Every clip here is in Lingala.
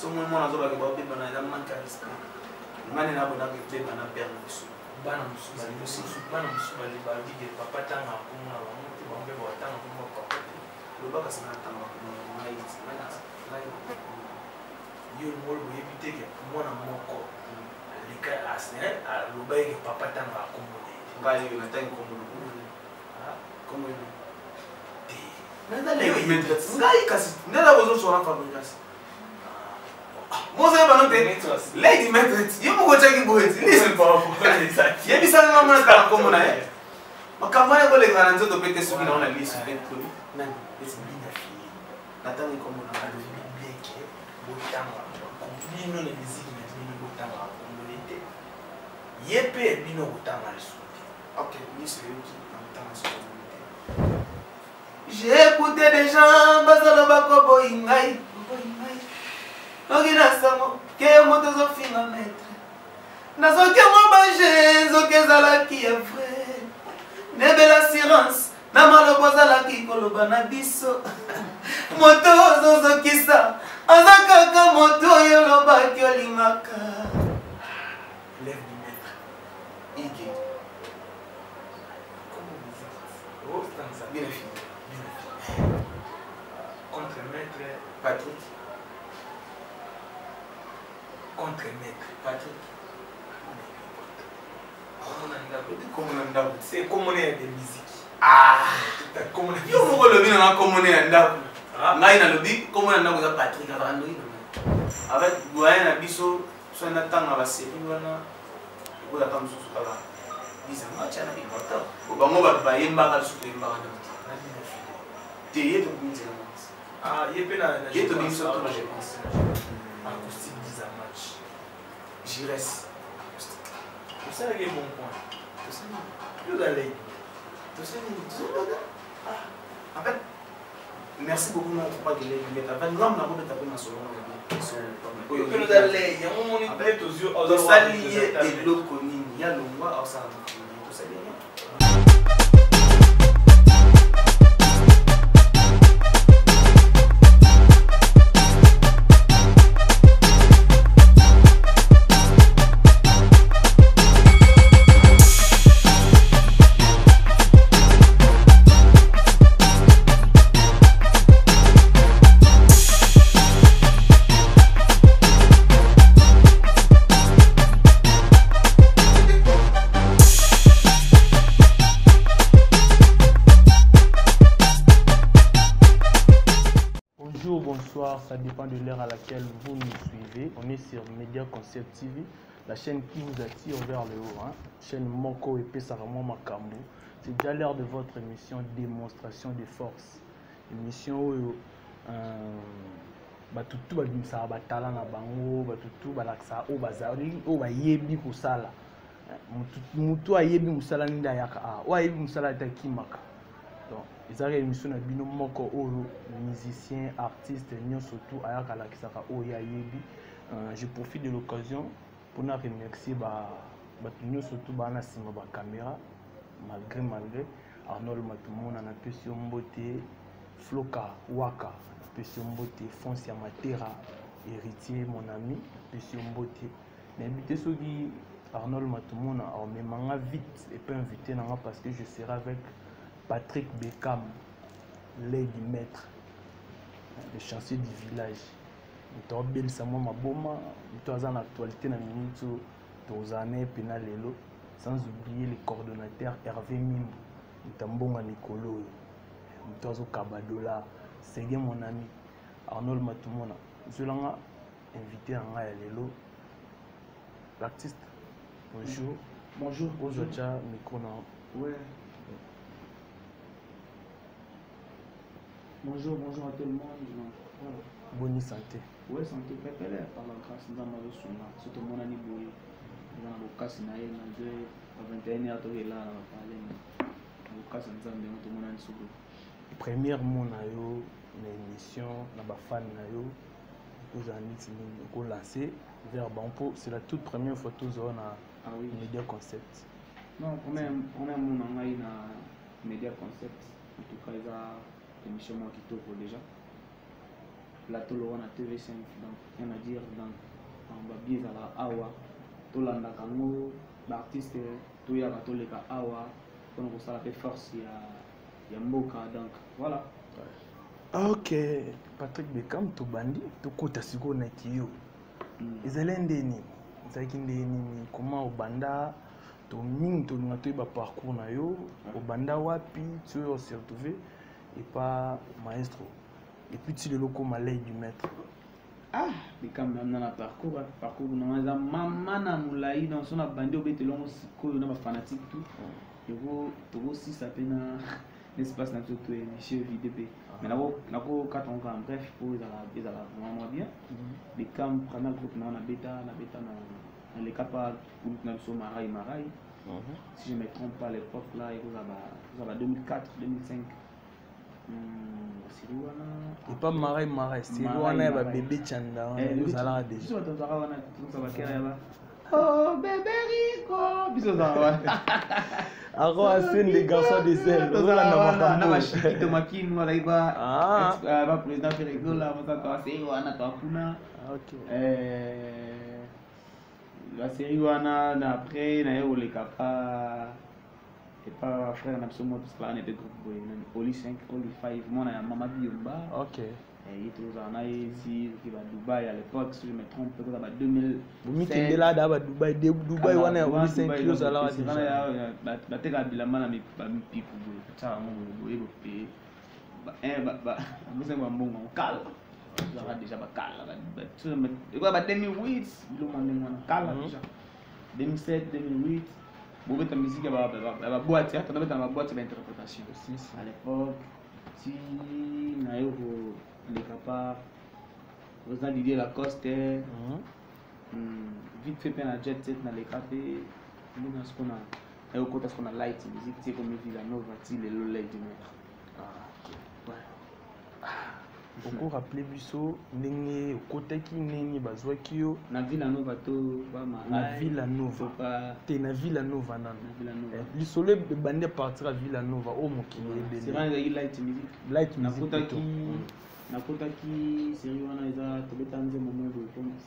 somo mwana zo ba ke ba beba na manque de respect ngani na bona ke beba na père musu bana musu bali ba dige papa tanga ko na ba mutu ba mbe ba tanga ko papa lo ba ka sana tanga ko na yo mo lo éviter que mwana moko lika asne lo ba ke papa tanga ko mo ngai yo na tanga ko mo como ele nada lei ngai kasi nada bozo sora fabregas Mose ba no te lady method yo mo go check boys listen pa ye bisa na mama ta ko mo na makamana ko le ngana nzoto pete suki na ona list pete ko nani it's been a fee natani ko mo na ba bibleke botanga bino le musique na bino botanga ko mo lete yepe bino botanga le suki okay ni c'est yo qui entend ça. J'ai écouté des gens bazalo bakobo ingai Ogi na sango ke moto zo finga maître nazoke mo baje zoke zalaki ya vrai nebela assurance na malobo zalaki koloba na biso moto zozokisa azakaka moto oyo lobaki olingaka lève du maître Ike comment vous êtes oh ça bien fini contre maître Patrick contre maître Patrick comment on a c'est comme on est de musique comme yo moko lobi na comme on est ndako ngai na lobi comme on ndako za Patrick avando avec boya na biso so na tanga ba série wana ko la tam susu kala bisa macha na bimoto ko bango ba yemba ka susu yemba ka te yeto kunzi na yepe na yeto biso to je pense acoustique 10 à match Jires c'est ça qui est bon point c'est ça vous allez en fait merci beaucoup mon papa de l'aide mais avec l'homme na bobe taper na solo oyo que nous allez il y a un moment où peut aux yeux aux salier et loko nini ya longwa au ça to salier Bonsoir, ça dépend de l'heure à laquelle vous nous suivez. On est sur Media Concept TV, la chaîne qui vous attire vers le haut. Chaîne Moko et Pesaramo Makambu. C'est déjà l'heure de votre émission Démonstration de force. Émission où batutu babimisa batala na bango, batutu balaksa o bazali o bayebi kusala. Mutu ayebi musala ninda yaka o ayebi musala takimaka. Donc, ils ont émission na bino moko oyo musicien, artiste, surtout ayaka la kisaka oya yebi. Je profite de l'occasion pour nous remercier surtout bana sima ba caméra malgré Arnold Matumona na Pesio Mbote, Floka Waka, Pesio Mbote, Foncia Matera, héritier mon ami Pesio Mbote. N'invité ceux qui Arnold Matumona mais manga vite et pas invité parce que je serai avec Patrick Beckham, Lady Maître, le chancelier du village. Nous avons bel samo maboma, nous avons l'actualité na minute tozane penalelo, sans oublier le coordonnateur Hervé Mim, nous avons Nicolo, nous avons Kabadola, c'est mon ami Arnold Matumona. Je l'ai invité à Lelo, l'artiste. Bonjour. Bonjour. Bonjour. Micro. Ouais. Bonjour à tout le monde. Bonne santé. Oui, santé pépère par la grâce de Dieu. Surtout mon ami Boui. Dans le cas de Naïe, dans 21 ans, il est là à parler. Dans le cas de Dieu, tout le monde est souvent. Premièrement, on a une émission, on a fan, on a lancé vers Bampo. C'est la toute première photo on a Media Concept. Non, on a une Media Concept. En tout cas, il y a émission qui tourne déjà. plateau le wana TV5 donc rien à dire donc ba biais à la awa to landa kango ba artiste to ya ba to le ka awa pour nous ça la force ya mboka donc voilà. Ok, Patrick Bekam to bandi to kota siko na kiyo. Ezali ndeni. Ezali ndeni comment obanda to mingi to nga to ba parcours na yo, obanda wapi tu es se retrouver et pas maestro. Et puis tu le loco malais du maître. Ah, Bekam na parcours na za mama na mulai dans son bandi obete longo siko na ba fanatique tout. Yo to aussi ça pena l'espace na tout monsieur VDP. Mais nako 4 ans quand bref pour ils ala vraiment bien. Bekam prendre groupe na beta na les capables pour na so marai. Si je me trompe pas à l'époque là il y a 2004 2005. Et pas marai c'est wana ba bébé chanda vous allez déjà. Biso to zara wana tout ça va kera ba. Oh bébé Rico biso zara wana. Aro asen les garçons des ailes. Vous allez na machine de makine wala iba. Ba président Ferrego là on s'entend c'est wana to kuna. OK. La série wana après na yo le kapa et pas frère na biso mo parce que là on était groupe boy Oli 5 Oli 5 mon na mama biomba. OK. Et il était aux ici qui va Dubaï à l'époque si je me trompe peut-être à 2000. Vous mettez là d'aba Dubaï wana Oli 5 kilos à la ba te ka bilama na mi piku boy. Ça mo boy boy. Ba musa ngwa mbongo kala. Ça déjà ba kala ba tu me quoi ba 2008 le monde ngwana kala déjà. 2007 2008 bon ta musique ba boîte hein, t'as ma boîte d'interprétation aussi à l'époque si na yo les capables vous avez Didier Lacoste vite fait peine à jet set na les cafés nous na ce qu'on a et au côté ce qu'on a light musique c'est comme Villanova ti les lolé du maître. Beaucoup rappelé biso ndenge okotaki ndenge bazwaki yo na Villanova to ba na Villanova te na Villanova nana lisolo bande partir à Villanova au mokili ebele c'est vrai il light music nakotaki série wana eza tobeta nzembo moko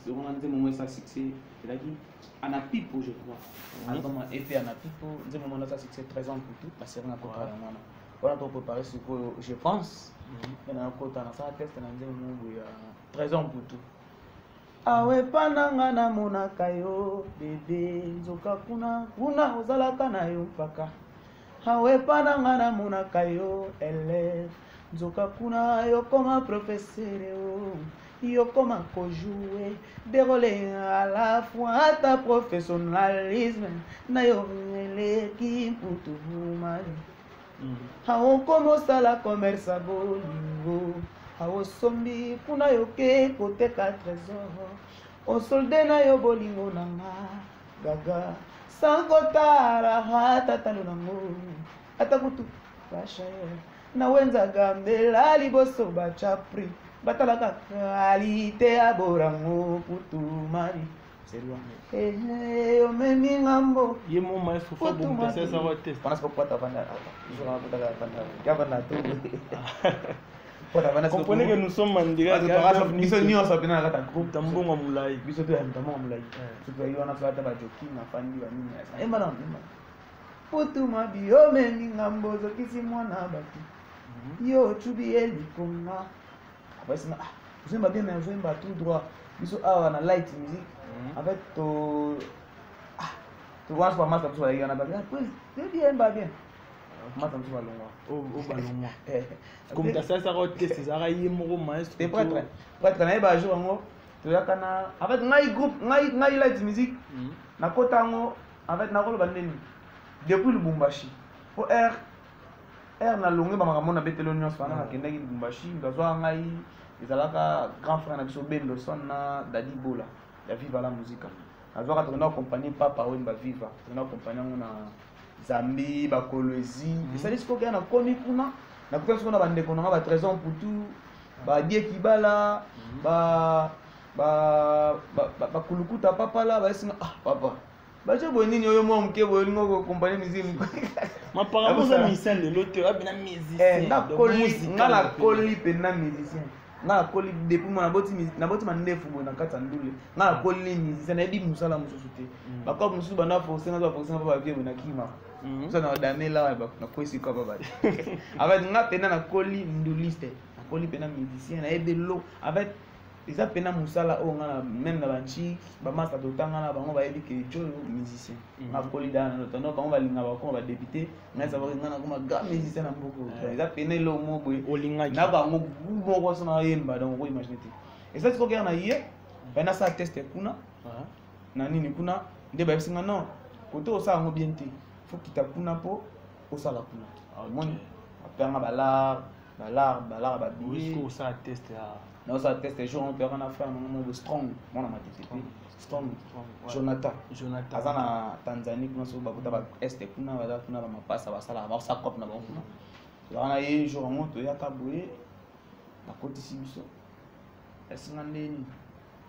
c'est wana nzembo moko ça succès c'est-à-dire ana pipo je crois album EP ana pipo nzembo moko ça succès 13 ans pour tout parce que na kota wana voilà pour préparer ce que je pense. Et na kota na sa test na nzembo moko ya 13 ans pour tout. Awe pananga na monaka yo bébé nzoka kuna ozalaka na yo mpaka. Awe pananga na monaka yo élève nzoka kuna yo koma professeur yo koma ko jouer des rôles à la fois ta professionnalisme na yo eleki pour mari. Awo komo sala commerce a bolingo awo sombi kuna yo ke koteka trésor o solde na yo bolingo nanga gaga sangotara hata talo nango atakutu bashaye na wenza gambela liboso bacha pri batalaka qualité aborango putu mari serwa o memi ngambo yemo maestro fa bon test ça va test panas pokwa ta banda je va pas ta banda ya banda tout comprenez que nous sommes en direct biso nyo sa bina kata groupe tambongo mulai biso to ya tambongo mulai super yo na fata ba joki na fandi ba nini e mana putu mabi o memi ngambo zo kisi mwana batu yo chubi elikonga basi na vous aimez bien mais vous aimez tout droit biso awa na light music en fait to vois pas master so ya na ba bien ba bien master so balongwa o balongwa comme ça ça va tester ça ra yemo maestro te prêtre na ba jour ngo to yakana en fait ngai groupe ngai light music na kota ngo en fait na ko ba ndeni depuis Lubumbashi pour R na longue ba makamona betelo nyonso fana na kendaki Lubumbashi ngazwa ngai ezalaka grand frère na biso Bendo son na Dadi Bola ya Viva la musique azwaka tona accompagner papa Wemba Viva tona accompagner na Zambi ba Kolwezi c'est ce que na komi kuna na kwa siko na bandeko na ba 13 ans pour tout ba die kibala ba kulukuta papa la ba singa papa ba je bonini oyo mo mke bolingo ko accompagner musique apparemment ça musicien de l'autre abina musicien na koli ngala koli pe na musicien nga koli depuis moi naboti mandefu boye na kati ya ndule nga koli musicien nayebi mosala mosusu te bakope mosusu banda force nga force mpo bavie boye nakima so na damela nakwesi kwa baba en fait nga pena nakoli nduliste nakoli pena musicien nayebi lo en fait eza pena mosala oyo nga même na banchi bamasta totanga na bango bayebi ke jo musicien nakoli dana notono bango balingaka bakoma badepute nga esavaki nga nakoma grand musicien na mboka eza pena elo mo boye na bango moko so nayemba donc okoimagine te esati kokea na ye baye nasala teste kuna na nini kuna nde bayebisinga non kote osala yango bien te fo kita kuna mpo osala kuna moni apeyanga balar babie osala teste non ça teste jour on peut en faire un strong mon ama TTP strong Jonathan azana Tanzanie kuna so bakuta ba este kuna bala kuna ba mapasa basala ba sa cop na ba kuna wana ye jour on to ya kaboye na koti sibiso esinga ndeni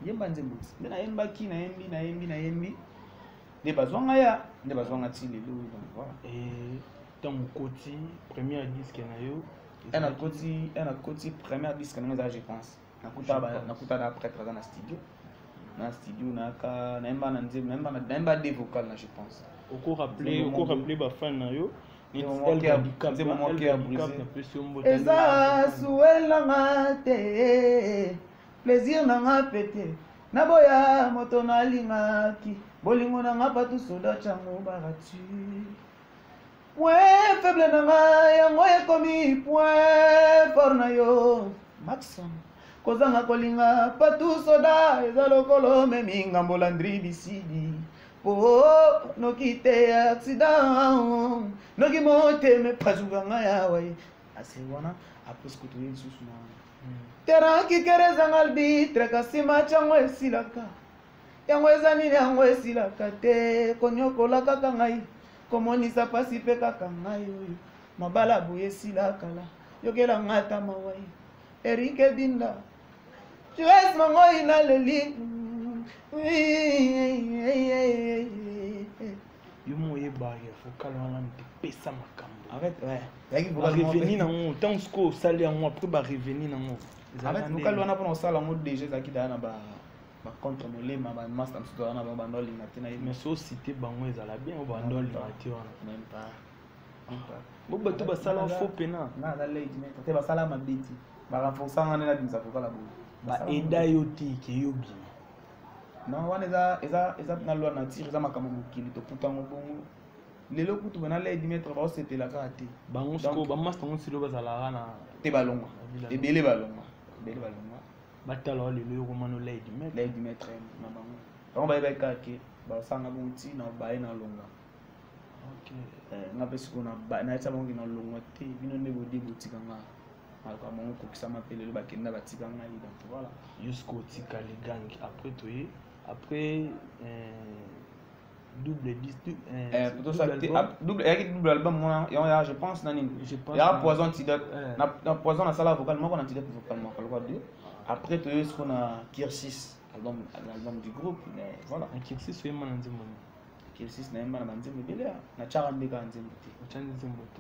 yemba nzembuti ndena yemba ki na yembi de bazwanga ya nde bazwanga ti lelo donc voilà tant koti premier disque na yo un côté premier disque na je pense nakuta na prêtre dans na studio naka naimba na nzembo naimba des vocales na je pense oko rappeler ba fan na yo eza suela ngate plaisir na ngapete na boya moto na lingaki bolingo na ngapatu soda chango baratu point faible na ngai yango ekomi point fort na yo maxon kozanga kolinga patu soda eza lokolo memi ngambo landri bisidi po noki te accident noki moteme pazuka ngai awe ase wana apres kotoye lisusu na teraki kerezanga albitre kasi match yango esilaka yango eza nini yango esilaka te konyokola kaka ngai komonisa pasi pe kaka ngai oyo mabala boye esilaka la yokela ngata mawai erike binda Jules mangoi na leli yo moye bage vocal wana mpesa makambo arrête ouais yaki vocal revenir nango tant sko sali yango après ba revenir nango arrête vocal wana pour sala ngo déjà zaki dana ba contre molema ba master msuto wana ba bandoli ngatina mais so cité bango ezala bien o bandoli ngatina même pas bo bato basala faux pena na la lady mais te basala mabiti ba renforcer ngana na dimsa vocal bo ba eda yo te ke yo bien non wana eza na loi nature eza makambo mokili tokutango bongo lelo kutu bana lady mettre ba osetela kaka te bango sko ba master ngo silo bazalaka na te balongwa ebele balongwa batala lelo yo komano lady mettre na bango bango bayeba kaka basanga bongo ti na baye na longa nga mpe sikoyo nayetisa bango na longwa te bino nde bodi botika nga malaka bango kokisama mpe lelo bakenda batika ngai donc voilà jusqu'au tika les gangs après toye après double disque double album moi je pense nani ya poison antidote na poison na sala vocal moko na antidote vocal moko quoi deux après toye ce qu'on a Kirsis album du groupe mais voilà Kirsis fait man nzembo Kirsis na yemba na banzembo belea na chara ndeka nzembo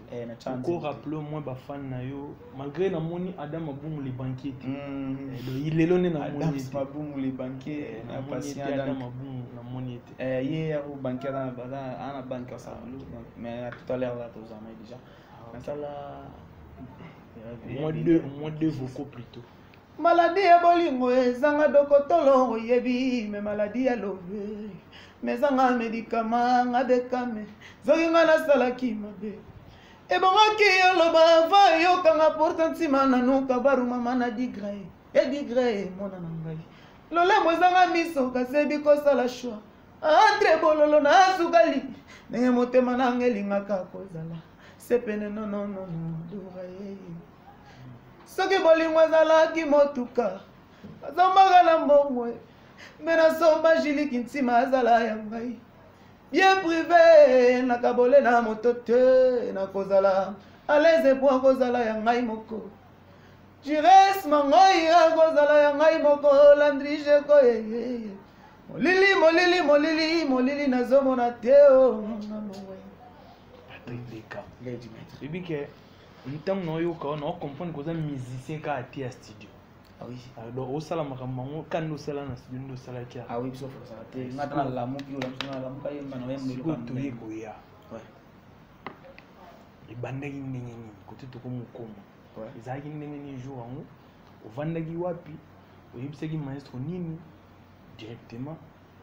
te na chara ko rappeler moi ba fan na yo malgré na moni Adam Abungu les banquiers do ilelo ne na moni Adam Abungu les banquiers na patient Adam Abungu na moni hier au banquier na bala ana banque ça mais tout à l'heure là tous en déjà na sala moins deux vocaux plutôt maladie ya bolingo ezanga dokotolo oyebi me maladie ya love mezanga médicament nga dekame zoki nga nasalaki mabe ebongaki yoloba va yokanga porta ntima nanuka baruma mana digre mona na ngai lolemo ezanga miso kasebi kosala shwa entre bololo na sukali ndenge motema nanga elingaka kozala sepene nononono duraye soki bolingo ezalaki motuka azombaka na mbongwe me nasomba jiliki ntima azala ya ngai bien privé nakabole na moto te nakozala aleze po akozala ya ngai moko jires mangoi akozala ya ngai moko landrige koyeye molili nazomona te o Patrick Deka ebike ntango naoyoka na ocomprendre koza musicien kaka te ya studio Ah oui. Donc au sala makambo quand nous sala na studio nous sala kia. Ah oui, sauf que ça a été ngata na lamu ki ola msuna lamu ka yemba na yemba Ko to ye ko ya. Ouais. Ibandaki ndenge nini côté to ko mukoma. Ouais. Ezaki ndenge nini jour yango ovandaki wapi oyebisaki maestro nini directement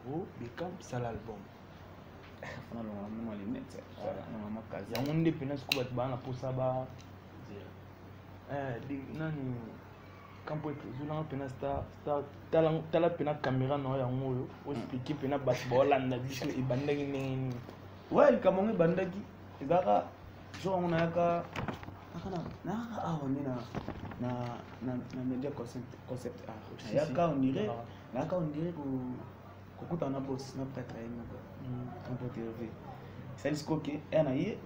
au bekam sala album. Fana longa mama limite. Mama kazi. Yango nde pena siko bato bana posa ba nani kampo ezolanga pena tala pena caméra na yango oyo oexplike pena bato baolanda biso ebandaki ndenge nini. Ouais, likambo ngo ebandaki ezaka jour yango nayaka awa nde na media concept art nayaka ondire kokutana na boss na prêtre ye moko kampo tv esali siko ke ere na ye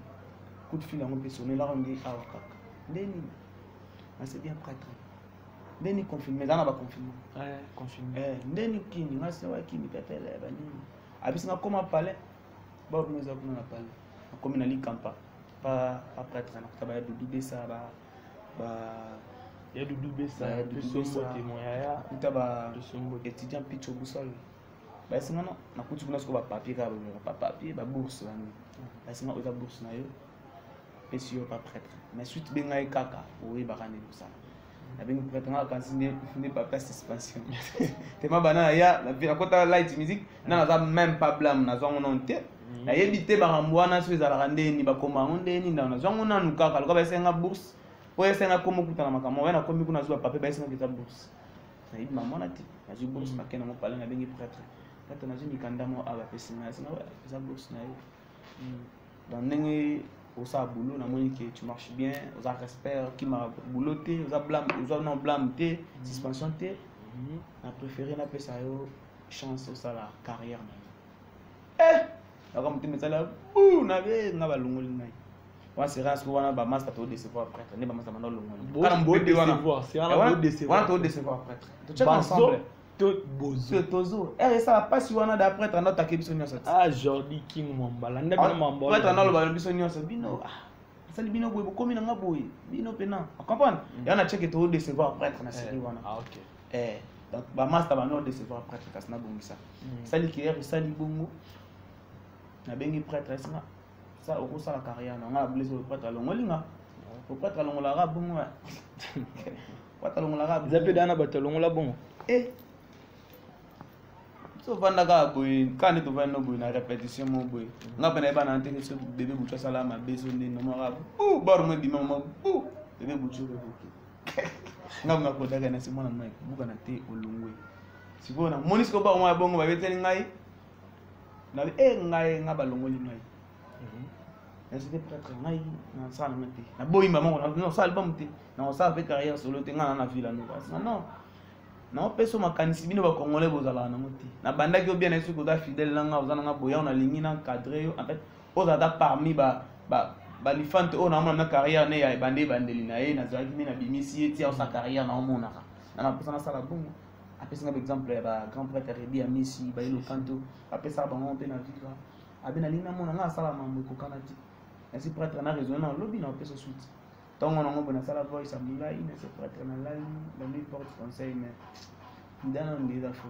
coup de fil yango mpe sonelaka nde awa kaka nde nini nase bien prêtre nde ni confirme eza na baconfirme nde ni kini nga se wa kini pepele banini abisi nga koma palais baomi eza kuna na palais nakomi na likampa pa prêtre nakuta baya dudu besa ya dudu besa pesombo témoin yaya kuta ba étudiant picho busol basinga no nakuti kuna siko ba papier ka ba papier ba bourse bani basinga oza bourse na yo pesi yo pa prêtre mais suite benga kaka oyi bakane busala na bengi prêtre nga kansi ne pas place suspension tema bana ya na kota light music na za même pas blâme na zongo non te na yebite baramwana so ezalaka ndeni bakoma ndeni na zongo nanu kaka loka basenga bourse po esenga komo kutana makambo wana komi kuna zo papier basenga kita bourse na yibi mamona ti na zo bourse makena mo pala na bengi prêtre prêtre na zo mikandamo aba pesinga singa za bourse na yo dans ndenge osa boulot na moni que tu marches bien osa respect qui m'a bouloté osa blâme osa non blâme té suspension té na préféré na pesa yo chance osa la carrière na comme tu me dis là na be na balungoli ngai wa sera ce wana ba master to décevoir prêtre ne ba master mando lungoli kana mbo décevoir c'est wana bo décevoir wana to décevoir prêtre to check ensemble to bozo tozo ça va pas si wana da prêtre na takebi so nyonso ah Jordi King Mambala nda bino Mambala prêtre na lo ba biso nyonso bino sali bino boye bokomi na ngaboye bino pena comprendre ya na check to décevoir prêtre na série wana ah OK donc ba master ba no décevoir prêtre kasi na bongisa sali ki sali bongo na bengi prêtre ça ça au ça la carrière na nga blessé le prêtre longolinga le prêtre longola ra bongo prêtre longola ra zape dana batalongola bongo so vandaka boy quand tu vas no boy na répétition mo boy nga pena ba na antene so bébé bucho sala ma beso ndi no mara bar mo di mama bébé bucho ko nga ko daga na simona mai buka na te olungwe sibona monisco ba mo bongo ba beteli ngai na ngai nga balongoli ngai c'était prêtre ngai na sala ngati na boy mama na sala album te na sala pe carrière solo te nga na villa no non na peso makanisi bino ba congolais bozala na moti na bandaki bien na suko da fidèle nanga ozana nga boya on a lingi na cadré en fait ozada parmi ba lifante on a na carrière ne ya bandeli na ye na zaki na bimisi eti ya sa carrière na omona na pesa na sala bongo apesa nga exemple ya ba grand prêtre Rebi Amisi ba ilo kanto apesa ba monte na vivre abena linga mona nga sala mambo ko kanati ainsi prêtre na raison na lobby na pesa suite tongo na ngombo na sala voice amula ine se prêtre na la lui porte conseil mais ndana ndeza fo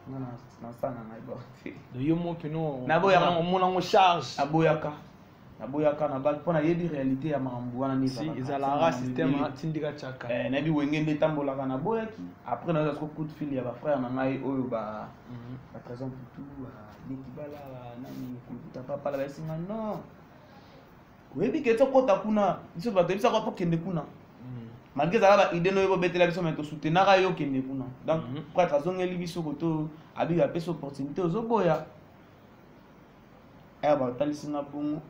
na sana na ibo de yo mo peno na boya mona ngo charge aboyaka na ba pona yebi réalité ya mambo wana ni si ezala système tindika chaka na bi wenge nde tambola kana boyaki après na ko coup de fil ya ba frère na ngai oyo ba trésor tout l'équibala nani kuta papa la basinga non webi ke tokota kuna biso bato bisa ko kende kuna malgré ça ba idée no yebo betela biso mais to soutenir yo kende kuna donc prêtre azongeli biso ko to abi apesa opportunité ozoboya ba talisinga bongo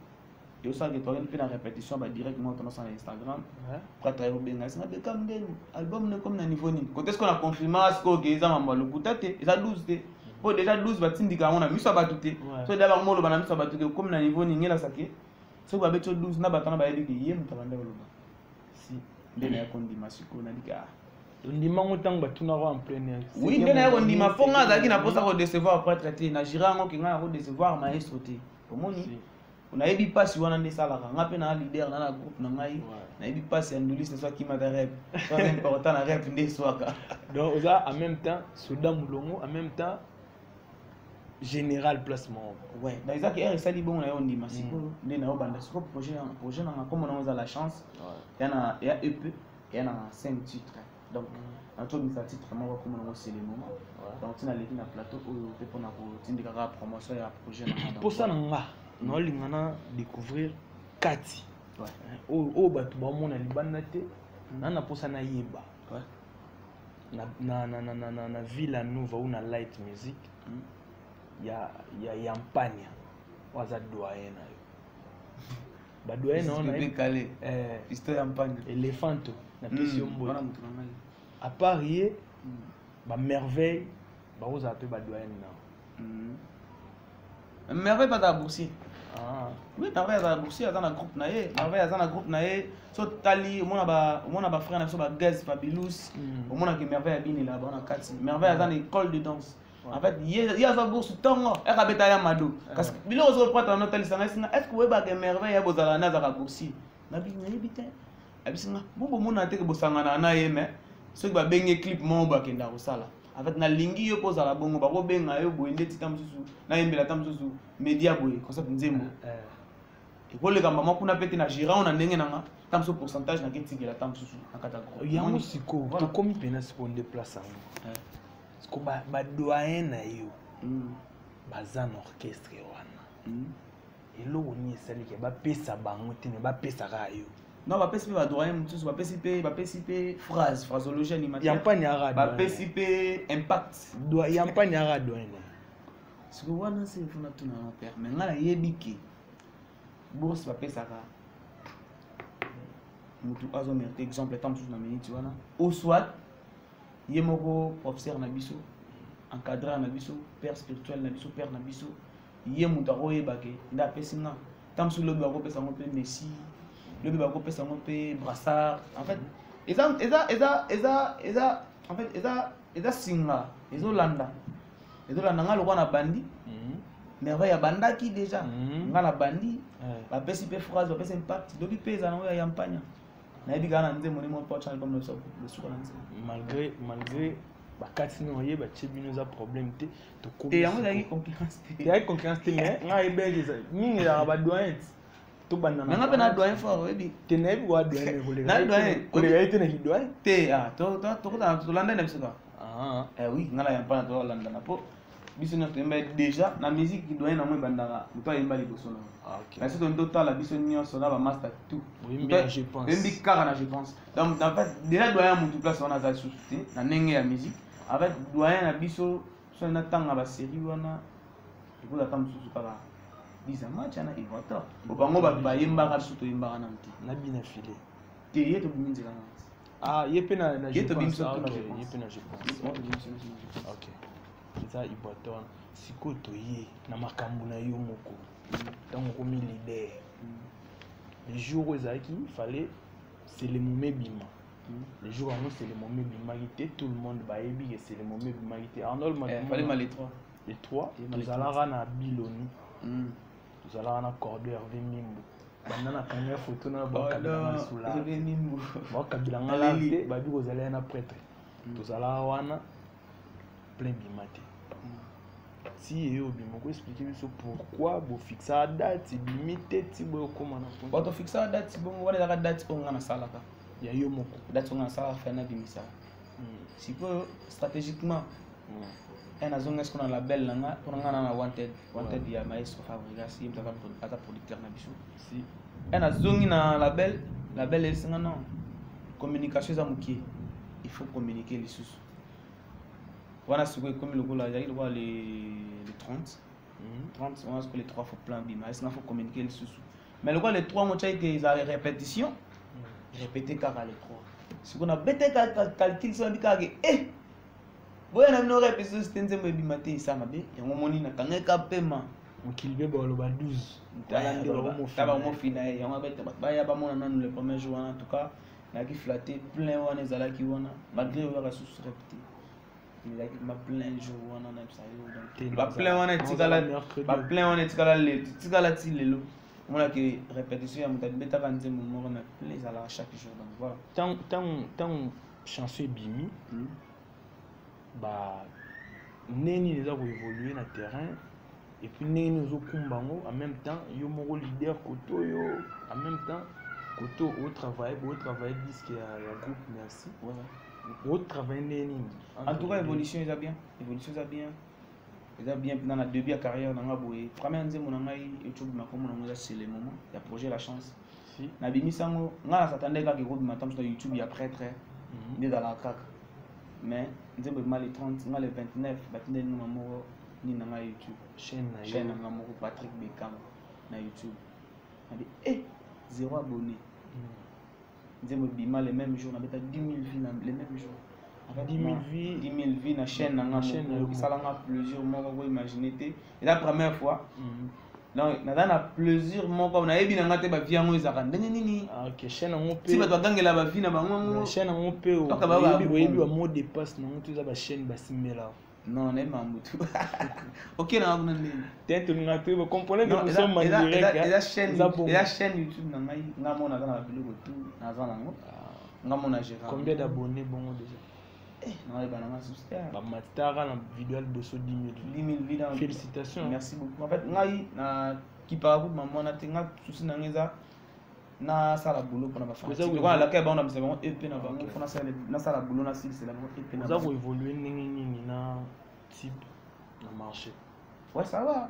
yo ça que toi une na répétition ba directement sur Instagram prêtre yo benga singa be comme den album ne comme na niveau ni côté ce qu'on a confirmé ce que geza mamba lo kutate eza 12 te po déjà 12 batindika ngona miso ba tuté so d'abord molo bana miso ba tuté comme na niveau ni ngela sake so ba beto 12 na batana ba yebi ye mutabanda loba si ndena ya kondima siko na dika ndima ngotang batuna ko en plein air oui ndena ya kondima fonga zaki na posa ko décevoir prêtre te na gira ngo kinga ko décevoir maestro te omoni nayebi pasi wana nde salaka nga pe na leader na groupe na ngai nayebi pasi ya ndulis soit kimata rep soit important na rep nde swaka donc oza en même temps soda mulongo en même temps général placement ouais dans ezaki RSA bongo na yo ndima siko nde na yo banda siko projet na comme on a la chance ya EP ya na 5 titres donc en tout cas titre vraiment comme on c'est le moment donc tina leki na plateau oyo pe pona ko tindika ka promotion ya projet na pour ça nga naolingana découvrir kati oyo bato bamona libanda te nana mposa nayeba na villa nova ou na light music ya mpania oyo aza doyen na yo badoyen na yo histoire ya mpania élephanto na pesi yo mboyi à part ye bamerveille bakozala mpe badoyen na yo merveille pas boursier oui merveille aza boursier aza na groupe na ye merveille aza na groupe na ye so tali omona ba frère na biso ba gaz fabulous omona ke merveille abinela bana kati merveille aza na école de danse en fait ye aza bourse tongo ekabeta ya mado parce que biloko so prata na talisanga singa est-ce que weba ke merveille ya bozala na za boursier na bi yebi te abisinga bobo mona te ke bosangana na ye mais soki babenge clip moko bakenda kosala en fait nalingi yo kozala bongo bakobenga yo boye nde tita mosusu nayembela ta mosusu média boye concept nzembo ekoleka mama kuna pete na gérant na ndenge nanga ta mosusu pourcentage naketikela ta mosusu na kata yango sikoyo tokomi mpena sikoyo nde place yango siko badoyen na yo baza na orchestre wana eloko nini esaliki bapesa bango te me bapesaka yo non bapesi mpe badoyen mosusu bapesi mpe phraseologie animateur yampani aka bapesi mpe impact yampani aka doyen siko wana se fona tuna na père mais nga nayebi ke bourse bapesaka mutu azomérite exemple ta mosusu na miniti wana au soit ye moko professeur na biso encadreur na biso père spirituel na biso père na biso ye mutu akoyeba ke nde apesi nga ta mosusu lobi bakopesa ngo mpe messi lobi bakopesa ngo mpe brassard en fait eza singa ezolanda nga lokwa na bandi merveille abandaki déjà nga na bandi bapesi mpe phrase bapesi impact lobi mpe eza nango ya yampanya nayebi kaka na nzembo ndenge moko change comme lesuka na nzembo malgré bakati no oyeba tie bino eza problème te yango ezalaki concurrence te mais nga yebeki mingi ezalaka badoyen tobanda nanga mpe na doyen fort oyebi te nayebi koa doyen koleka ye te na kidoyen te tolanda na biso kaka oui nga na yampana tolandana mpo biso nyonso toyemba déjà na musique kidoyen na mo ebandaka moto ayemba liboso na mais soki totala biso nyonso na bamaster tout toyembi kaka na je pense donc en fait déjà doyen ya motu place wana aza lisusu te na ndenge ya musique en fait doyen na biso so natanga basérie wana ekozaka mosusu kaka biza match ana équateur bango bayembaka biso toyembaka nano te nabina file te ye tobimi nzela na ye mpe na ye tobimi so ye mpe na je pense ok eza équateur sikoyo toye na makambo na yo moko ntango okomi leader le jour oyo ezalaki fallait c'est le moment ebima le jour yango c'est le moment ebimaki te tout le monde bayebi ke c'est le moment ebimaki te arnold les trois tozalaka na biloni tozalaka na cordo hervé mimbo banda na kanga photo na bakabila sula bakabila ngala te babi kozala na prêtre tozalaka wana plein bima te si eyo obima koexplike biso pourquoi bofixa date ebimi te ti boyokóma na po tofixa date bongo wana ezaka date mpo nga nasalaka ya yo moko date nga nasalaka fa nabimisaka sikoyo stratégiquement nazonga siko na label na nga mpona nga na wanted ya maestro fabrigas ye moto aza producteur na biso nazongi na label esinga non communication eza mokie il faut communiquer lisusu wana sikoyo ekomi lokola ezalaki lokola le 30 wana sikoyo les 3 faut plan bima esinga faut communiquer lisusu mais lokola les 3 motiaki ke ezala répétition répéter kaka les 3 sikoyo na bete calcul so nabi kaka ke boye na bino répétition c'était nzembo ebima te esa mabe yango moni nakangaka pema mokili mpe baloba 12 taba mofina ye yango bete baya bamona nanu le premier jour wana en tout cas naki flatté plein wana ezalaki wana malgré oyaka susu répété ezalaki plein jour wana na bisayo donc plein wana etikala ti lelo omona ke répétition ya moto abetaka nzembo moko mais plein ezalaka chaque jour donc voilà ntango chanson ebimi ndenge nini eza koévolue na terrain et puis ndenge nini ozokumba yango en même temps yo moko leader côté oyo en même temps côté otravaille disque ya groupe merci otravaille ndenge nini en tout cas évolution eza bien eza bien mpena na début ya carrière na nga boye première nzembo na ngai etobima kombo nango eza c'est le moment ya projet la chance nabimisi yango ngai nasatande kaka ekobima ta mosu na youtube ya prêtre nde ezalaka kaka mais nzembo ebima le 30 nga le 29 batindeli nunga moko nini na ngai youtube chaîne na nga moko Patrick Bekam na youtube nabi 0 abonné nzembo ebima le même jour nabeta 10 000 vues le même jour 10 000 vues na chaîne na nga moko esalanga plaisir moko koimagine te eza première fois donc naza na plaisir moko nayebi na nga te bavie yango ezalaka ndenge nini chaîne yango mpe si bato bagangela bavie na bango yango chaîne yango mpe oyebi bamot de passe nango to eza bachaîne basimbela non nayeba mutu ok nanga kuna ndeni te tolinga to bacompone que nous sommes en direct eza chaîne youtube na ngai nga mona naza na biloko tu naza nango nga mona gérant combien d'abonnés bongo déjà nayeba nanga substar bamataka na vidéo liboso 10 000 vues félicitations merci beaucoup en fait ngai na kipaka kutu mamona te nga susi nanga eza nasala boulot mpona bafanalaka ya bango na bisa bango ep na bango mpo nasala boulot nasilisela bango ep na oza koévolue ndenge nini na type na marché ouais ça va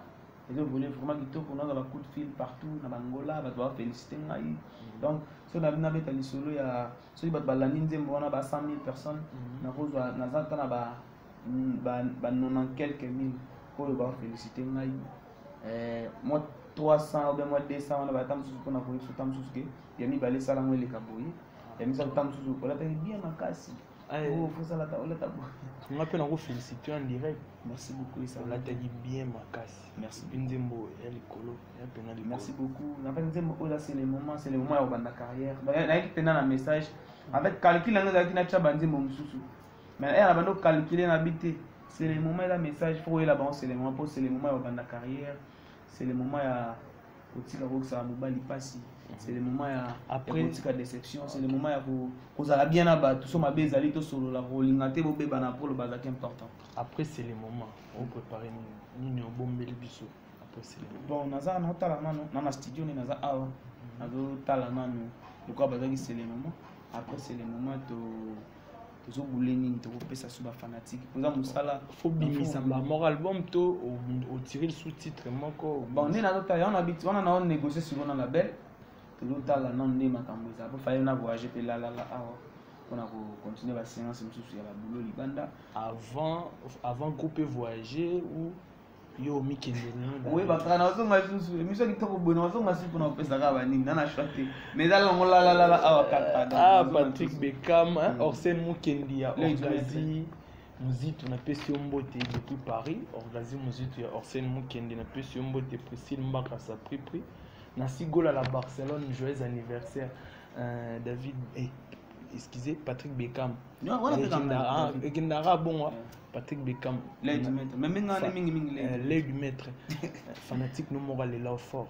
eza évolue vraiment kitoko naza bacoup de fil partout na bangola bato bafélicité ngai donc so nabeta lisolo ya soki bato balandi nzembo wana ba 100 000 personnes nakozwa naza ta na ba 90 quelques mille oyo bafélicité ngai moi 300 ou bien moi 200 wana bata mosusu mpona koyebiso ta mosusu ke ya mibale esalango eleka boye ya misato ta mosusu olataki bien makasi fosalata olata boye nga mpe nakofélicité en direct merci beaucoup olataki bien makasi merci mpe nzembo ya likolo ya mpena likolo merci beaucoup en fait nzembo oyo c'est le moment ya kobanda carrière nayaki mpena na message en fait calcule yango ezalaki natya banzembo mosusu mais na bando calcule na bi te c'est le moment eza message fo oyela bango c'est le moment mpo c'est le moment ya kobanda carrière c'est le moment ya kotika kokosala mobali pasi c'est le moment ya kotika déception c'est le moment ya kozala bien na bato so mabe ezali tosolola kolinga te bobebana mpo loba azalaki important après c'est le moment opréparé nini obombeli biso après c'est le bon naza naotala nano na studio nde naza awa nazotala nano lokola bazalaki c'est le moment après c'est le moment tozobule nini tokopesa so bafanatique poza mosala fo bimisa moko album to otire le sous-titre moko bon nde nazotala yango na biti wana nao négocier siko na label tozotala nano nde makambo eza po faye na voyage mpe lalala awa mpona kocontinue baséance mosusu ya babulo libanda avant groupe voyager ou yo mikendeli oyebaka nazonga susu émission kitoko boye nazonga susu mpona kopesaka banini nana shwa te mais eza longo lalalala awa kaka Patrick Bekam Orsène Mukendi ya Orgazi Muzitu napesi yo mbote depuis Paris Orgazi Muzitu ya Orsène Mukendi napesi yo mbote Priscille Mbakasa prix Nasigola la Barcelone joyeux anniversaire David excusez Patrick Bekam ekendaka bongo Patrick Bekam l'œil du maître mais l'œil du maître fanatique no moko alela fort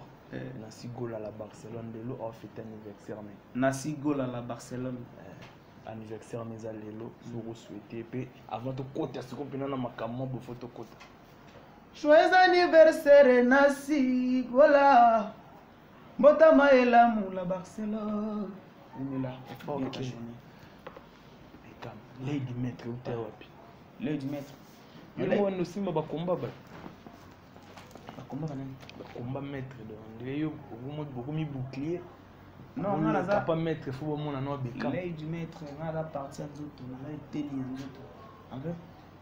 Nasigola la Barcelone lelo afete anniversaire Nasigola la Barcelone anniversaire eza lelo soko souhaiter pe avant tokota siko mpena na makambo bofo tokota joyeux anniversaire Nasigola mbotama elamu la Barcelone l'œil du maître ute wapi l'œil du maître yo wana osimba bakomba bakomba banani bakomba maître donc yo bokomi bouclier non nga naza papa maître fo bomona no Bekam l'œil du maître nga aza parti ya nzoto naza eteli ya nzoto en fait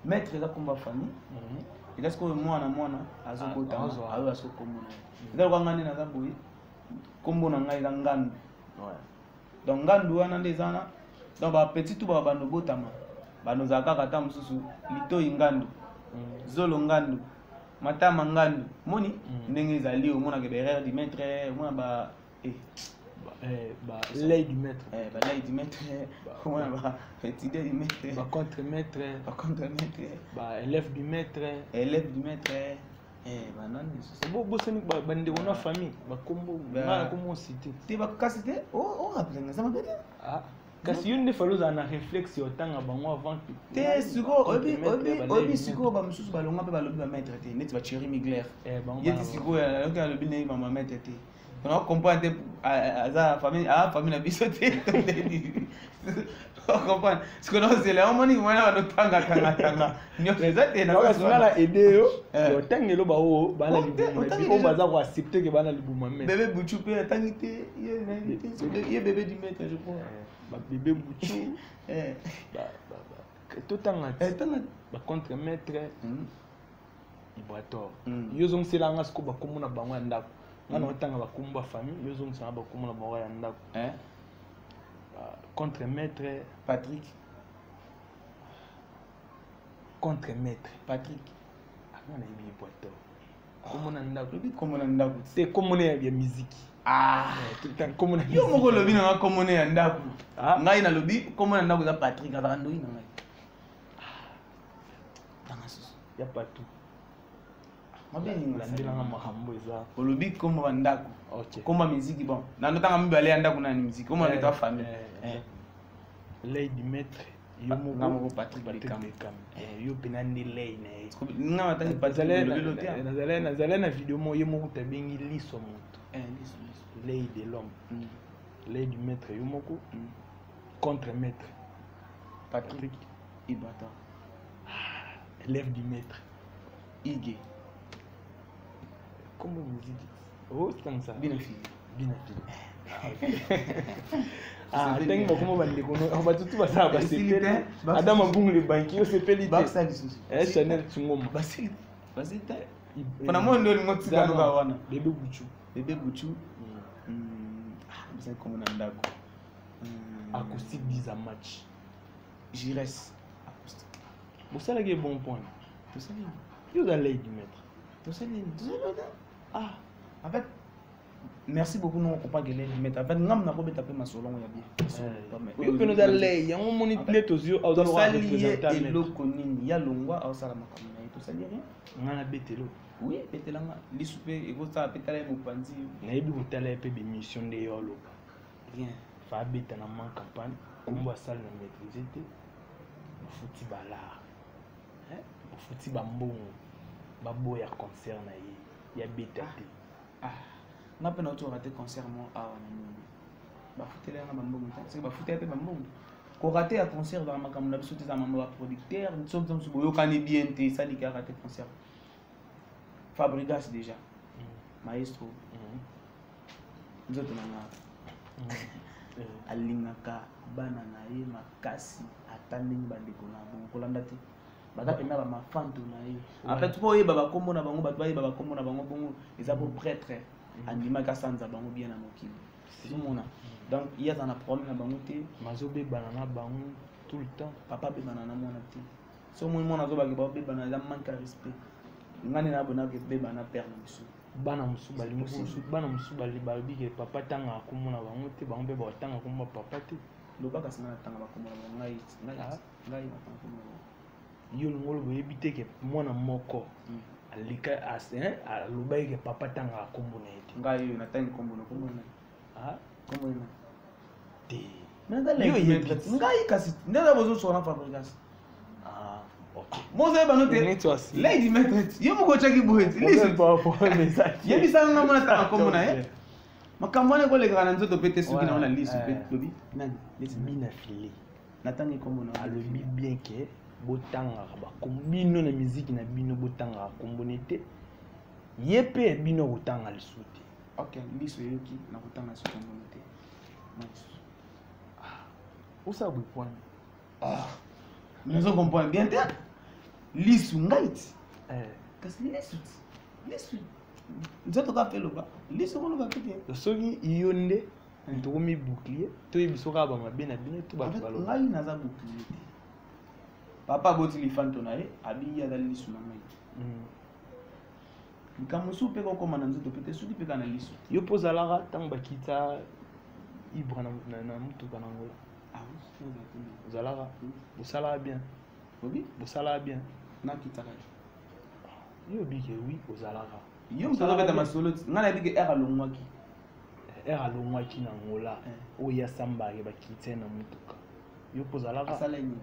maître eza komba famille eza sikoyo mwana azokota ayo asokomona eza loka nga nde naza boye kombo na ngai eza ngandu donc ngandu wana nde eza na donc bapetit tu babando botama banozala kaka ata mosusu litoi ngandu zolo ngandu matama ngandu moni ndenge ezali omonaka baerreur du maître omona l'œil du maître l'œil du maître omona baétudiant du maître contre maître élève élève du maître banani bosani bandeko na famille bakombo ngana komo cité te bakasi te rappelanga ça m'a ah kasi yo nde fali ozala na réflexe otanga bango avant te sikoyo oyebi sikoyo bamosusu balonga mpe balobi bamaître te neti bachéri migler yeti sikoyo ayoki alobi nayebi bamaître te on comprend te aza famille na biso te on comprend ce que nous c'est là on moni mwana banotanga nyonso eza te na aide yo otangelo bao bana libuma o baza ko accepter que bana libuma mais bébé Bouchou pe atangi te ye bébé du maître je crois ba bébé Bouchou totanga ba contre maître ibator yo zong selanga siko ba komuna bango ya ndako ngana otanga ba kumba famille yo zong sa ba komuna bango ya ndako contre maître Patrick contre maître Patrick ngana ibi ibator komuna ndako komuna ndako te komuna ya musique tout komuna yo moko lobi na komuna ya ndako ngai na lobi komuna ndako za Patrick azaka ndoi na ngai tanga susu ya patu mabeninglandelanga makambo eza olobi kombo ba ndako komba musique bon nanotanga mibale ya ndako na musique komona leta famille Lady Maître yo moko Patrick Bekam yo pena ndi lay na ye nga matangi Patrick lobelo te nazale na video mo ye moko tabengi liso moto Lay de l'homme Lady Maître yo moko contre Maître Patrick Ibata élève du Maître Ige comment musique oh c'est comme ça bien fini tangi bakoma bandeko batutu basala basepeli ada mabungu le banki yo sepeli te Chanel Tungoma basite pana mondo ni motika no wana bébé Bouchou bisa komona ndako acoustique 10 à match Jires acoustique bosala ke bon point tosali yo za Lady Maître tosali en fait merci beaucoup non comprend que Lady Maître en fait ngam na bobeta pe masolongo ya bien yo peno za lay yango moni plate ozio au dans le représenter eloko nini ya longwa au sala makambo na tosali rien ngana betelo oui betelanga lisupe ekosala petala mopanzi nayebi kotala pe bémission nde yo oloba rien fa beta na man campagne kombo asala na maîtriser te ofuti balar ofuti bambongo baboya concert na ye ya beta te nga mpe na oti orate concert mo awa na nini bafutela yanga bambongo te seke bafutela mpe bambongo korate ya concert ezaka makambo na biso te eza mambo baproducteur soki mosu boyokani bien te esaliki arate concert Fabrigas déjà maestro nzoto nanga alingaka bana na ye makasi ata ndenge bandeko na bongo kolanda te baza pena bamafanto na ye en fait mpo oyeba bakombo na bango bato bayeba bakombo na bango bongo eza po prêtre andimaki asanza bango bien na mokili ozomona donc ye aza na problème na bango te mazobebana na bango tout le temps papa abebana na mwana te so omoni mwana azobaki babebana eza manque ya respect ngani na bonaki bebana père na biso bana mosusu bali balobi ke papa tanga akombo na bango te bango mpe batanga akombo papa te loba kasi nga natanga bakombo na bango ngai natanga kombo na bango yo longolo boyebi te ke mwana moko alika alobaki ke papa tanga akombo na ye te ngai oyo natangi kombo na kombo na kombo na te ngai kasi ndeza bozosona Fabrigas mozoyeba no te Lady Maître ye moko otyaki boye yebisanga nga mona tanga kombo na ye makambo wana ekolekaka na nzoto mpe te soki na wana lisu mpe lobi nani bina file natangi kombo na alobi bien ke botangaka bakombo bino na miziki na bino botangaka kombo ne te ye mpe bino kotanga lisu te ok liso eyoki na kotanga lisu kombo ne te osala bwepwana nazo comprendre bien te lisu ngai ti kasi lisu nzoto ka fe loba lisu koloba te te soki yo nde tokomi bouclier toyebi soki aba mabe na bino to bato baloba ngai naza bouclier te papa aboti lifanto na ye abiyi aza lisu na ngai likambo mosusu mpe kokoma na nzoto mpe te soki mpe ka na lisu yo mpo ozalaka ntango bakita ibre na motuka nango ozalaka bosalaka bien obi bosalaka bien nakitaka Yo bike oui ozalaka. Yo mtoto beta masolo ngana bike era longwaki. Era longwaki na ngola. Oya samba ke ba kitse na mutuka. Yo kozalaka. Asaleni.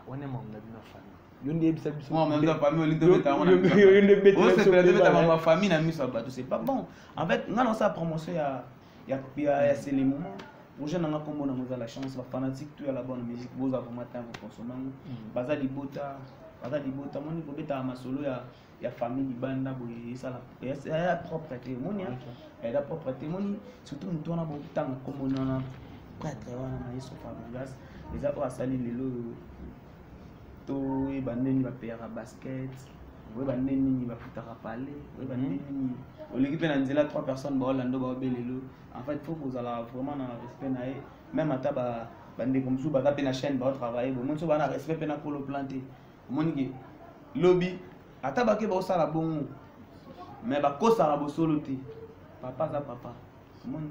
Wane mamna bina famille. Yo ndi ebisa biso. Moi même ta famille oli to beta wana. Yo ndi beta. On se perdait beta ma famille na miso bato c'est pas bon. En fait ngana sa promotion ya c'est les moments. Aux jeunes on a comme on a la chance la fanatique tout à la bonne musique vous avez vraiment temps pour consommer. Baza libota moni ko beta masolo ya famille libanda boye ça la propreté moni elle a propreté moni surtout mutu wana bo tanga comme on a prêtre wana na yeso fabrigas les a asali lelo to e bandeni ba pera basket we bandeni ba futaka palais we bandeni oleki na nzela 3 personnes ba Orlando ba belelo en fait faut que vous allez vraiment na respect na même ata ba bande comme sou ba ta pe na chaîne ba travailler bon monso ba na respect pe na kolo planter moniki lobby ata ba ke ba osala bongo mais ba kosa la bosolo te papa za papa mon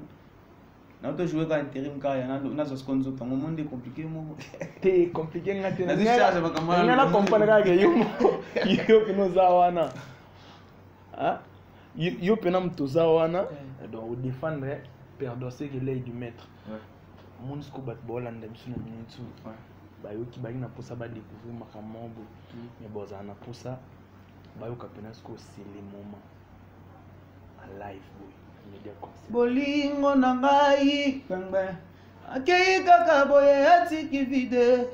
na to jouer ka intérim ka ya na zo skonzo tango monde compliqué mo te compliqué ngate na charge ba kama na comprendre ka ke yo pino za wana ah yo pena mtoza wana donc défendre perdre ce que l'œil du maître mon sco bat bolanda biso na minute ba yo ki ba ina posa ba découvrir makambo mais boza na posa ba yo kapena sco c'est le moment à live boy media concert bolingo na ngai kangbe akei kaka boye atiki vide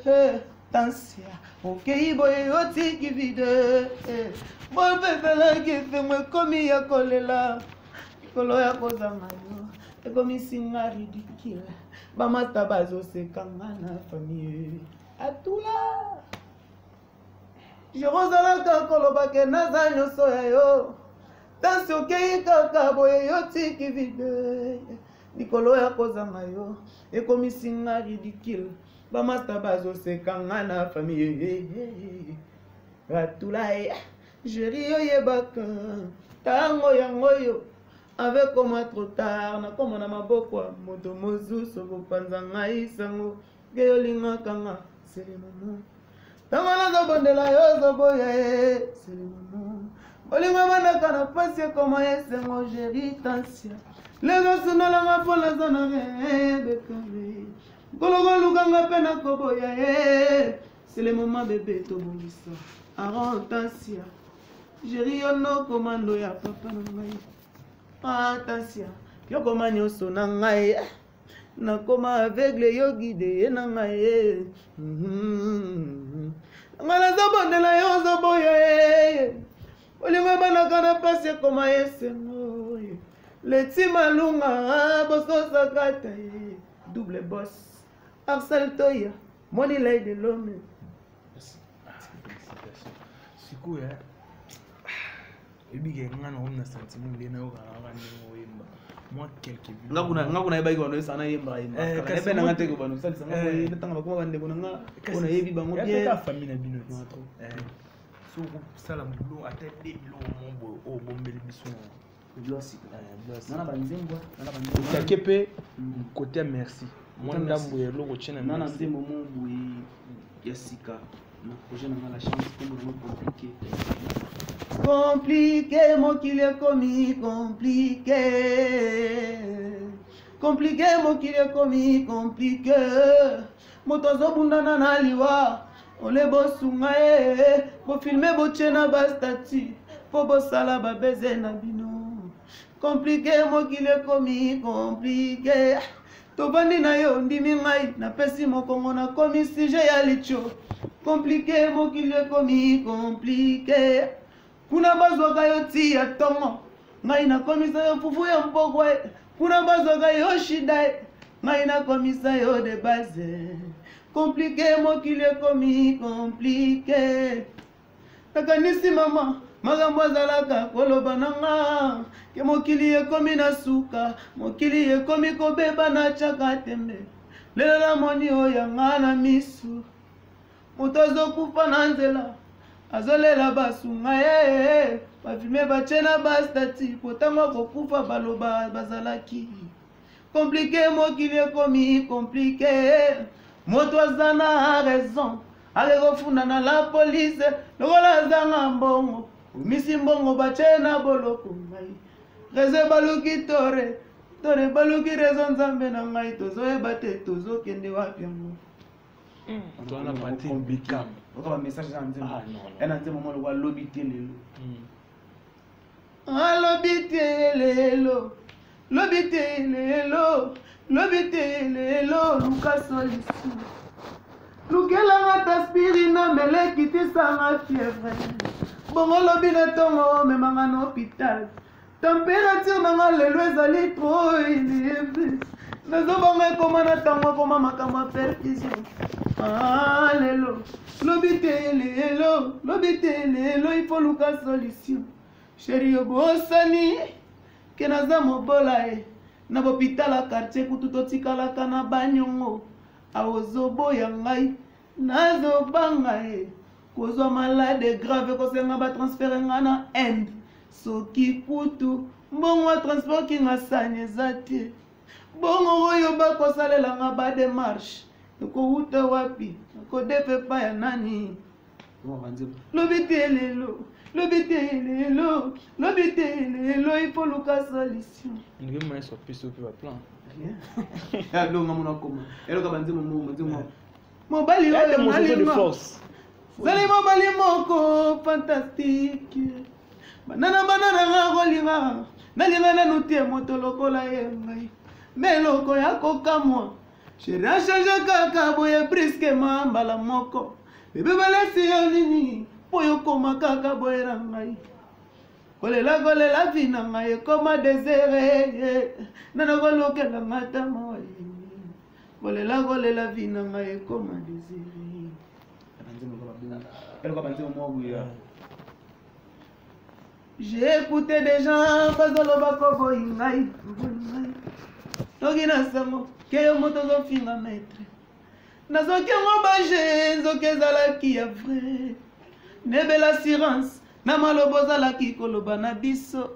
tansia okei boye otiki vide bopepela kefe mwe komi ya kolela kolo ya kozanga yo ekomi singa ridicule bamata bazosekanga na famille atula jekozalaka kolobake naza nyonso ya yo tansi okei kaka boye yotiki vide likolo ya kozanga yo ekomi singa ridicule bamata bazosekanga na famille atula Jeri oyebaka tango yango yo avec comme trop tard na comme na maboko moto mozuso bopanza ngai sango geyolinga kanga c'est le moment tango na zabondela yo zoboya c'est le moment bolinga banaka na pasi koma yesengo Jeri tansia lego sunola mafona zona bekare gologoluganga pena koboya c'est le moment bébé to bongisa aron tansia Jeri yono komando ya papa na ngai attention yo koma nyoso na ngai na koma aveugle yo guide na ngai ngala zabondela yo zoboya olingo banaka na pasi koma yesengo leti malunga boso sakata double boss Arsèle Toya money lay de l'homme siku ya ebige ngana omna sentiment lena yo kana ndingo yemba moi quelques vidéos ngakuna ibaki bano sana yemba ina ebe na ngate ko bano salisa ngako ina tanga bakoma bande ko nga ona yebi bango bien ka famille na bino so ko sala mbulo ata de bilo mombo o bombeli biso glossy glossy nana banzembo kakepe côté merci moi ndambo yelo ko chena nana nzembo mombo yasika na projet na la chance comme le compliqué compliqué mokili ekomi compliqué compliqué mokili ekomi compliqué moto azobundana na liwa ole bosunga bofilme botie na bastati po bosala babeze na bino compliqué mokili ekomi compliqué tobandi na yo ndimi ngai napesi mokongo nakomi sujet ya licho compliqué mokili ekomi compliqué kuna bazwaka yo tia tongo ngai nakomisa yo fufu ya mpokwa kuna bazwaka yo shida ngai nakomisa yo de base compliqué mokili ekomi compliqué takanisi mama makambo azalaka koloba nanga ke mokili ekomi na suka mokili ekomi kobeba na chaka tembe lelo namoni oyo nga na misu moto azokufa na nzela azolela basunga bafilme batie na bastati potango kokufa baloba bazalaki compliqué mokili ekomi compliqué moto aza na raison alekofunda na la police lokola azanga mbongo misi mbongo bache na boloko ngai reze baluki tore baluki rezo nzambe na ngai tozoyeba te tozokende wapi yango tona Patrick Beckham oka message za nzembo Ah, non. ena nzembo mo lo lobi te lelo alobi te lelo lobi te lelo luka solution lukelanga taspirina meleki tisanga fievre bongo lobi na ntongo memanga na hôpital température nanga lelo ezali tro éleve nazobanga ekoma na ntango ekoma makambo ya perfusion lelo lobi te lelo ifo luka solution sheri obosani ke naza mobola e na bopital ya quartier kutu totikalaka na banyongo aozoboya ngai nazobanga e kozwa malade grave kosenga batransfere nga na Inde soki kutu mbongo ya transport kinga sani eza te bongo oyo bakosalelanga bademarshe ekowuta wapi akodepe pa ya nani lobi te lelo ifo luka solution ndenge mwana so piso pe ba plan alonga mona koma eloka banzemo mobali de oyo nalinga force zali mobali moko fantastique banana nga kolinga nalinga nanu te moto lokola ye ngai me eloko ya kokamwa sheri achange kaka boye briskema mbala moko bebe balesi yo nini mpo yokoma kaka boye na ngai kolela vi na ngai ekoma desere nana kolokela nga ta moi kolela vi na ngai ekoma desere j'ai écouté des gens bazoloba koboyi ngai toki na sango keyo moto ozofinga maître nazoki yango baje nzoki ezalaki ya vrai nebela assurance na maloba ozalaki koloba na biso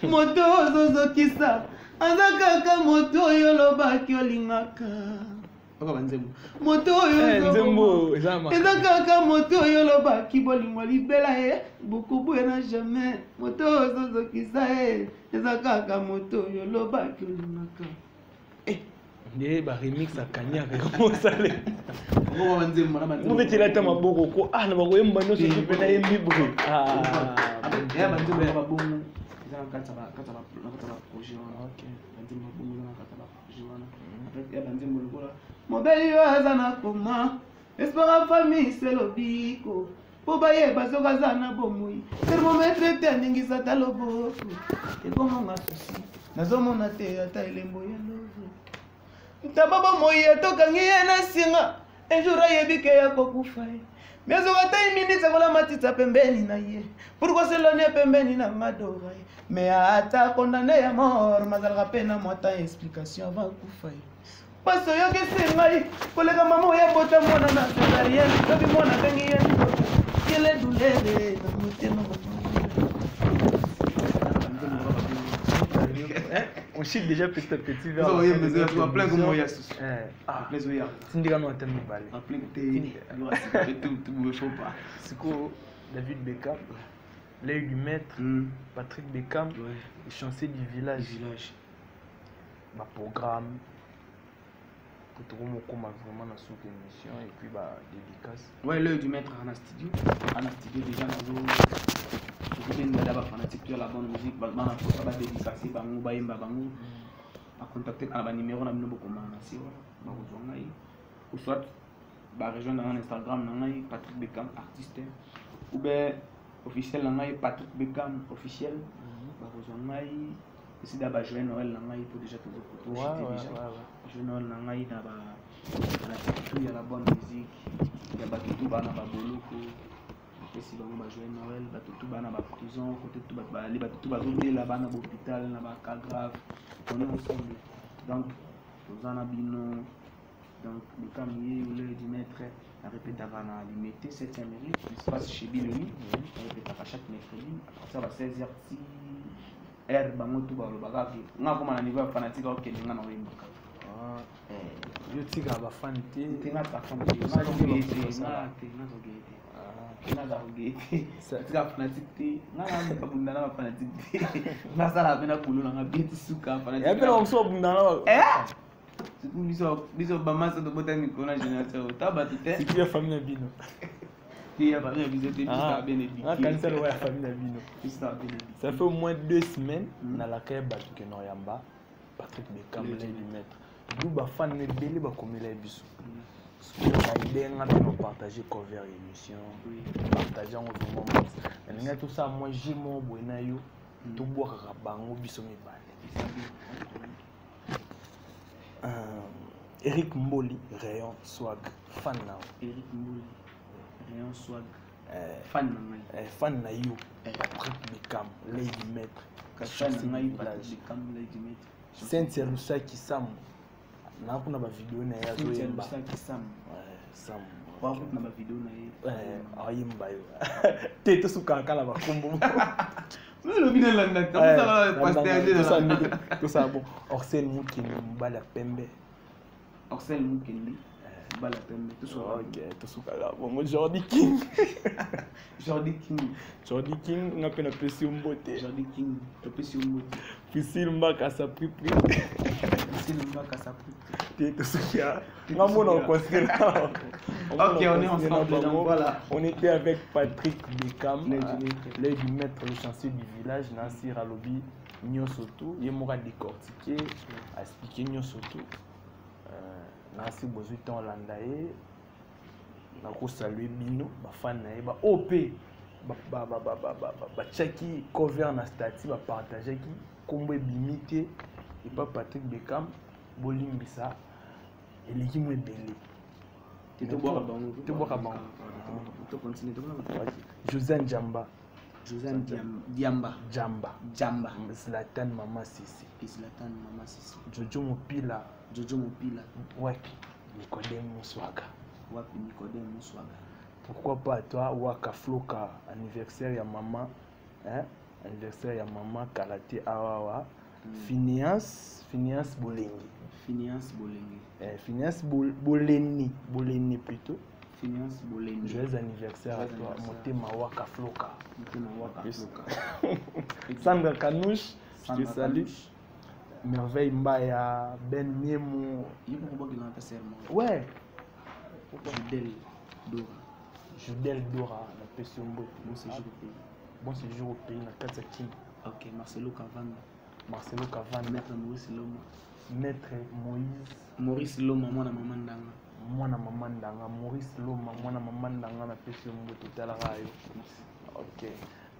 moto ozozokisa aza kaka moto oyo olobaki olingaka moto oyo eza kaka moto oyo olobaki bolingo libela ye bukubuye na jamais moto ozozokisa ye eza kaka moto oyo olobaki olingaka nde baremix akanyaka komosale mobetela ata maboko ko na bakoyemba nyonso ti mpe nayembi boye mobeli oyo aza na koma espera famille selobiko mpo bayeba soki aza na bomoi thermometre te aningisa ata loboko ekomonga susi nazomona te ata elembo ya lovo ntaba bomoi etokangi ye na singa ejour ayebi ke ya kokufa ye mezoka ata iminiti akola matita pembeni na ye pourkoselone pembeni na madora ye me ata kondane ya mort mazalaka mpe na mwata explication avant kufa ye paso oyokisi ngai koleka mama oya bota mwana na cesarien soki mwana abengi ye yele dulere na motema on chute déjà petit à petit vers plein comme moi tindika no ata mibale siko David Beckham l'œil du maître Patrick Beckham le chancelier du village programme pour vraiment dans son émission et puis dédicace. Ouais, l'œil du maître en studio déjà dans le fanatique de la bonne musique, va dédicacer bango baimba bango, à contacter à la numéro na bino boko mana si wala ou soit ba rejoindre dans Instagram nangai Patrick Beckham artiste ou bien officiel nangai Patrick Beckham officiel ba rejoindre ici d'abord jouer Noël nangai pour déjà tout jouer Noël nangai na ba tout ya la bonne musique ya ba tout bana ba boloko et si bango ba jouer Noël ba tout bana ba prison côté tout ba les ba tout ba là bana ba hôpital na ba cas grave on est ensemble donc aux anabino donc le camier ou l'œil du maître à répéter avant à limiter 7e mérite qui se passe chez Billy on répète à chaque mercredi à partir de 16h bango tout ba bakaki nga koma na niveau fanatique au Kenya na wimba yo tika ba fan te tinga ta fan te naza kogete tika fanatique te nanga kabundana ba fanatique te nasala pena kulula nga beti suka fanatique ya pena ko bundana biso bamasa tobota mikolo na génération taba te c'est la famille bino ya ba bien visiter pista bien éduqué kanisa le ya famille bino pista bien éduqué ça fait au moins 2 semaines na la kaya batu ke no yamba Patrick Bekam le du maître du ba fan ne beli ba komela biso idée nga de partager cover émission partager en vraiment mais tout ça moi j'ai mon boina yo to boka bango biso mibale Eric Mboli Rayon Swag fan na Eric Mboli Rayon Swag fan na fan na yo Patrick Bekam Lady Maître fan na yo Patrick Bekam Lady Maître Cynthia Lusaki Sam na kuna ba video na ya zo yemba Sam Sam kwa kuna ba video na ye ayimba yo te to suka kala ba kombo le bina landa comme ça pasteur tout ça bon Orsel Mukini mbala pembe Orsel Mukini mbala pembe tout ça OK tout suka là bon Jordi King Jordi King nga pena pesi mbote Jordi King to pesi mbote Priscille Mbaka sa pri Priscille Mbaka sa pri te to suka nga mona au concert OK on est ensemble donc voilà on était avec Patrick Bekam l'œil du maître le chancelier du village Nasir Alobi Nyosoto yemoka décortiquer expliquer Nyosoto Nasir bozui ton landaye na ko saluer bino ba fan na ba OP ba chaki cover na statut ba partager ki kombo bimité et pas Patrick Bekam bolimbisa eliki mo ebele to boka bango to continue to Josiane Jamba Diamba Zlatan Mama Sisi Jojo Mopila wapi Nicodème Muswaga pourquoi pas toi Waka Floka anniversaire ya maman anniversaire ya maman Kalate Awawa Phineas Bolengi Phineas Boleni plutôt Phineas Boleni joyeux anniversaire à toi Motema Waka Floka Sandra Kanouche je te salue Merveille Mbaya Ben Miemo ouais Judel Dora na Pesombo bon séjour au pays na Katsakim OK Marcelo Cavana Maître Maurice Loma mwana mama ndanga Maurice Loma mwana mama ndanga na Pesombo totala rayo OK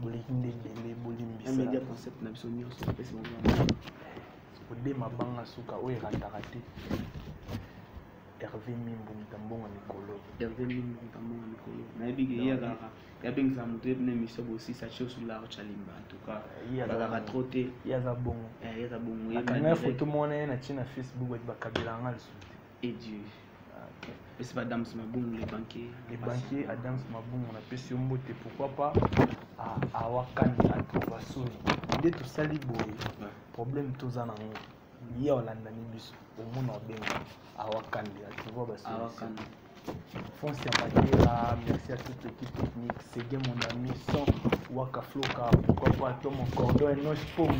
bolinde bele bolimbisa media concept na biso nyonso na Pesombo ode mabanga suka oyo randaka te Hervé Mimbu Ntambonga Mikolo na ebigi ya bengisa mutu ebina émission aussi ça chose sur la chalimba en tout cas ya troté ya za bongo akanga photo mona na china Facebook ba kabila ngal suti et Dieu c'est pas Adams Mabungu les banquiers Adams Mabungu na pesi mbote pourquoi pas à Wakanda à Trovasoni dès tout sali boy problème tozana ngo ya Olanda ni biso au monde benga à Wakanda tu vois basi à Wakanda Fonce Matera, merci à toute l'équipe technique, c'est mon ami sans Waka Floka, pourquoi pas Tom Cordon et Noche Pomme,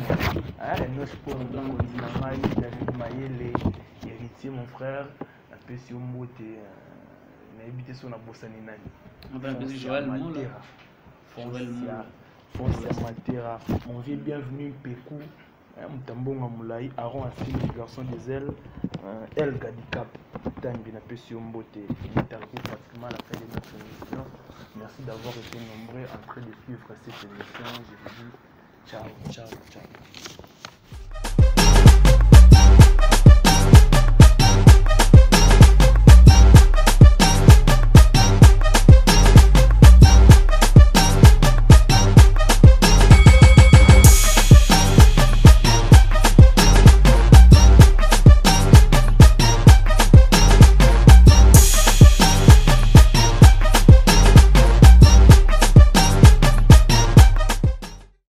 Noche Pomme, donc David Mayele, héritier mon frère, la PC Ombote, n'a habité sur la Bossani Nani. Joël Matera, Fonce Matera, on vit bienvenue Pékou. Mutambonga Moulaï, Aaron Assis, le garçon des ailes, El Gadicap, Tangi na Pessi Ombote, il est arrivé pratiquement à la fin de notre émission. Merci d'avoir été nombreux en train de suivre cette émission. Je vous dis ciao.